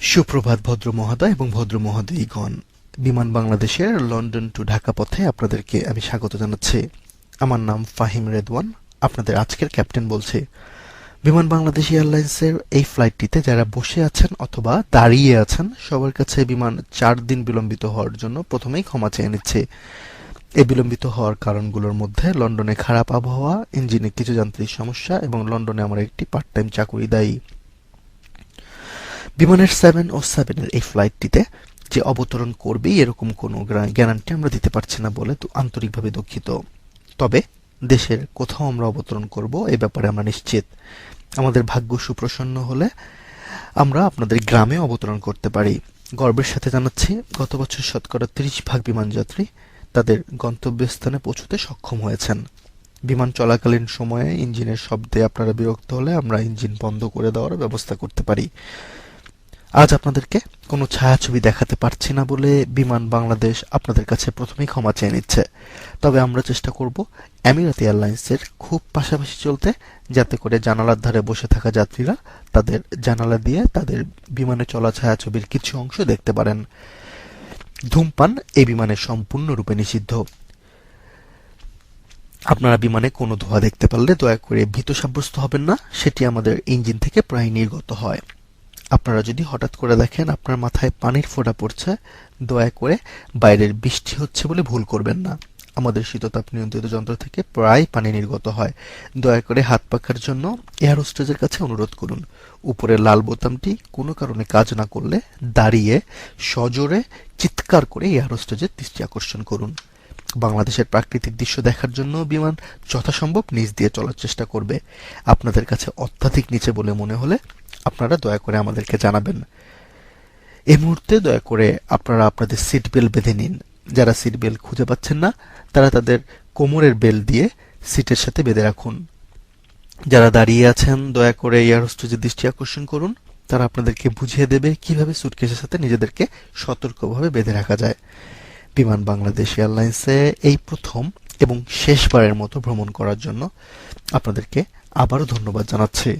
সুপ্রভাত ভদ্র মহোদয় এবং ভদ্র মহোদয়গণ। বিমান বাংলাদেশের লন্ডন টু ঢাকা পথে আপনাদেরকে আমি স্বাগত জানাচ্ছি। আমার নাম ফাহিম রেদওয়ান, আপনাদের আজকের ক্যাপ্টেন বলছি। বিমান বাংলাদেশ এয়ারলাইন্সের এই ফ্লাইটটিতে যারা বসে আছেন অথবা দাঁড়িয়ে আছেন সবার কাছে বিমান 4 দিন বিলম্বিত হওয়ার জন্য প্রথমেই ক্ষমা চেয়ে নিচ্ছে। এই বিলম্বিত হওয়ার কারণগুলোর মধ্যে লন্ডনে খারাপ আবহাওয়া, ইঞ্জিনে কিছু যান্ত্রিক সমস্যা এবং লন্ডনে আমার একটি পার্ট টাইম চাকুরি দায়ী। বিমানের 707 এর এই ফ্লাইটটিতে যে অবতরণ করবেই এরকম কোনো গ্যারান্টি আমরা দিতে পারছি না বলে তো আন্তরিকভাবে দুঃখিত। তবে দেশের কোথাও আমরা অবতরণ করব এই ব্যাপারে আমরা নিশ্চিত। আমাদের ভাগ্য সুপ্রসন্ন হলে আমরা আপনাদের গ্রামে অবতরণ করতে পারি। গর্বের সাথে জানাচ্ছি, গত বছর শতকরা 30% বিমান যাত্রী তাদের গন্তব্যস্থানে পৌঁছতে সক্ষম হয়েছেন। বিমান চলাকালীন সময়ে ইঞ্জিনের শব্দে আপনারা বিরক্ত হলে আমরা ইঞ্জিন বন্ধ করে দেওয়ার ব্যবস্থা করতে পারি। আজ আপনাদেরকে কোনো ছায়াছবি দেখাতে পারছি না বলে বিমান বাংলাদেশ আপনাদের কাছে প্রথমেই ক্ষমা চেয়ে নিচ্ছে। তবে আমরা চেষ্টা করব আমিরাত এয়ারলাইন্সের খুব পাশাপাশি চলতে, যাতে করে জানালার ধারে বসে থাকা যাত্রীরা তাদের জানালা দিয়ে তাদের বিমানে চলা ছায়াছবির কিছু অংশ দেখতে পারেন। ধূমপান এই বিমানে সম্পূর্ণরূপে নিষিদ্ধ। আপনারা বিমানে কোনো ধোঁয়া দেখতে পারলে দয়া করে ভীত সাব্যস্ত হবেন না, সেটি আমাদের ইঞ্জিন থেকে প্রায় নির্গত হয়। আপনারা যদি হঠাৎ করে দেখেন আপনার মাথায় পানির ফোঁটা পড়ছে, দয়া করে বাইরের বৃষ্টি হচ্ছে বলে ভুল করবেন না। আমাদের শীততাপ নিয়ন্ত্রিত যন্ত্র থেকে প্রায় পানি নির্গত হয়। দয়া করে হাত পাখার জন্য এয়ার হোস্টেজের কাছে অনুরোধ করুন। উপরের লাল বোতামটি কোনো কারণে কাজ না করলে দাঁড়িয়ে সজোরে চিৎকার করে এয়ার হোস্টেজের দৃষ্টি আকর্ষণ করুন। বাংলাদেশের প্রাকৃতিক দৃশ্য দেখার জন্য বিমান যথাসম্ভব নিচ দিয়ে চলার চেষ্টা করবে। আপনাদের কাছে অত্যাধিক নিচে বলে মনে হলে আপনারা দয়া করে আমাদেরকে জানাবেন। এই মুহূর্তে দয়া করে আপনারা আপনাদের সিট বেল্ট বেঁধে নিন। যারা সিট বেল্ট খুঁজে পাচ্ছেন না তারা তাদের কোমরের বেল্ট দিয়ে সিটের সাথে বেঁধে রাখুন। যারা দাঁড়িয়ে আছেন দয়া করে এয়ার হোস্টেজের দৃষ্টি আকর্ষণ করুন। তারা আপনাদেরকে বুঝিয়ে দেবে কিভাবে সুটকেসের সাথে নিজেদেরকে সতর্কভাবে বেঁধে রাখা যায়। বিমান বাংলাদেশ এয়ারলাইন্সে এই প্রথম এবং শেষবারের মতো ভ্রমণ করার জন্য আপনাদেরকে আবারও ধন্যবাদ জানাচ্ছি।